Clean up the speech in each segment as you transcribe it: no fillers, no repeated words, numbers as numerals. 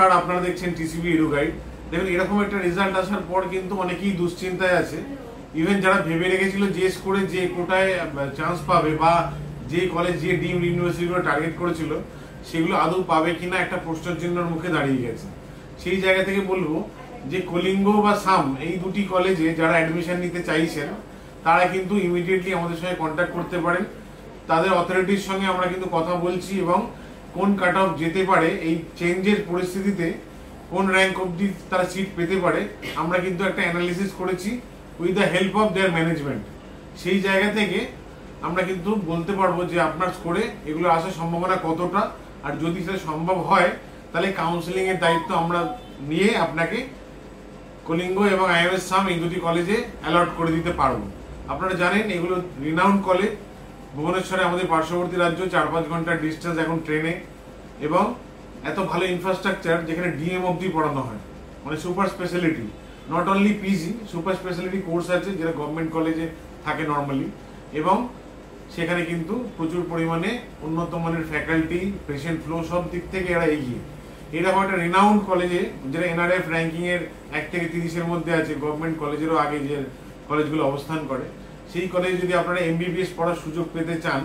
নমস্কার, আপনারা দেখছেন টিসিবি এডু গাইড। দেখুন, এরকম একটা রেজাল্ট আসার পর কিন্তু অনেকেই দুশ্চিন্তায় আছে। ইভেন যারা ভেবে রেখেছিল যে স্কোরে যে কোটায় চান্স পাবে বা যে কলেজ যে ডিমড ইউনিভার্সিটিগুলো টার্গেট করেছিল সেগুলো আদৌ পাবে কিনা একটা প্রশ্নচিহ্নের মুখে দাঁড়িয়ে গেছে। সেই জায়গা থেকে বলবো যে কলিঙ্গ বা সাম এই দুটি কলেজে যারা অ্যাডমিশন নিতে চাইছেন তারা কিন্তু ইমিডিয়েটলি আমাদের সঙ্গে কন্ট্যাক্ট করতে পারেন। তাদের অথরিটির সঙ্গে আমরা কিন্তু কথা বলছি এবং কোন কাট অফ যেতে পারে, এই চেঞ্জের পরিস্থিতিতে কোন র্যাঙ্ক অবধি তারা সিট পেতে পারে, আমরা কিন্তু একটা অ্যানালিসিস করেছি with the help of their management. সেই জায়গা থেকে আমরা কিন্তু বলতে পারবো যে আপনার স্কোরে এগুলো আসার সম্ভাবনা কতটা, আর যদি সেটা সম্ভব হয় তাহলে কাউন্সেলিং এর দায়িত্ব আমরা নিয়ে আপনাকে কলিঙ্গ এবং আইএমএস সাম এই দুটি কলেজে অ্যালট করে দিতে পারবো। আপনারা জানেন এগুলো রিনাউন্ড কলেজ, ভুবনেশ্বরে আমাদের পার্শ্ববর্তী রাজ্য, 4-5 ঘন্টার ডিস্টেন্স এখন ট্রেনে, এবং এত ভালো ইনফ্রাস্ট্রাকচার যেখানে ডিএম অবধি পড়ানো হয়, মানে super speciality, not only PG, super speciality course আছে যেটা গভর্নমেন্ট কলেজে থাকে নর্মালি, এবং সেখানে কিন্তু প্রচুর পরিমাণে উন্নত মানের ফ্যাকাল্টি, পেশেন্ট ফ্লো সব দিক থেকে এরা এগিয়ে। এরকম একটা রিনাউন্ড কলেজে যেটা এনআরএফ র্যাঙ্কিং এর 1 থেকে 30-এর মধ্যে আছে, গভর্নমেন্ট কলেজেরও আগে যে কলেজগুলো অবস্থান করে, সেই কলেজে যদি আপনারা এমবিবিএস পড়ার সুযোগ পেতে চান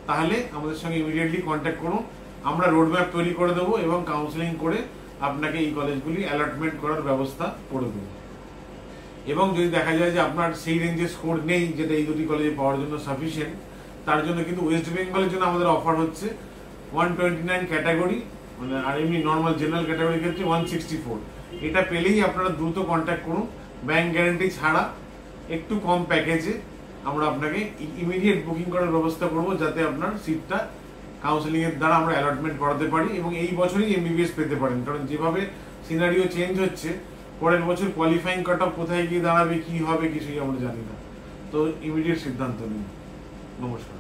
তাহলে আমাদের সঙ্গে ইমিডিয়েটলি কন্ট্যাক্ট করুন। আমরা রোডম্যাপ তৈরি করে দেবো এবং কাউন্সেলিং করে আপনাকে এই কলেজগুলি অ্যালটমেন্ট করার ব্যবস্থা করে দেবো। এবং যদি দেখা যায় যে আপনার সেই রেঞ্জে স্কোর নেই যেটা এই দুটি কলেজে পাওয়ার জন্য সাফিসিয়েন্ট, তার জন্য কিন্তু ওয়েস্ট বেঙ্গলের জন্য আমাদের অফার হচ্ছে 129 ক্যাটাগরি, মানে আর এমনি নর্মাল জেনারেল ক্যাটাগরি ক্ষেত্রে 164। এটা পেলেই আপনারা দ্রুত কন্ট্যাক্ট করুন। ব্যাংক গ্যারান্টি ছাড়া একটু কম প্যাকেজে আমরা আপনাকে ইমিডিয়েট বুকিং করার ব্যবস্থা করব, যাতে আপনার সিটটা কাউন্সেলিং এর দ্বারা আমরা অ্যালটমেন্ট করাতে পারি এবং এই বছরই এমবিবিএস পেতে পারেন। কারণ যেভাবে সিনারিও চেঞ্জ হচ্ছে, পরের বছর কোয়ালিফাইং কাট অফ কোথায় গিয়ে দাঁড়াবে, কি হবে, কিছুই আমরা জানি না। তো ইমিডিয়েট সিদ্ধান্ত নিন। নমস্কার।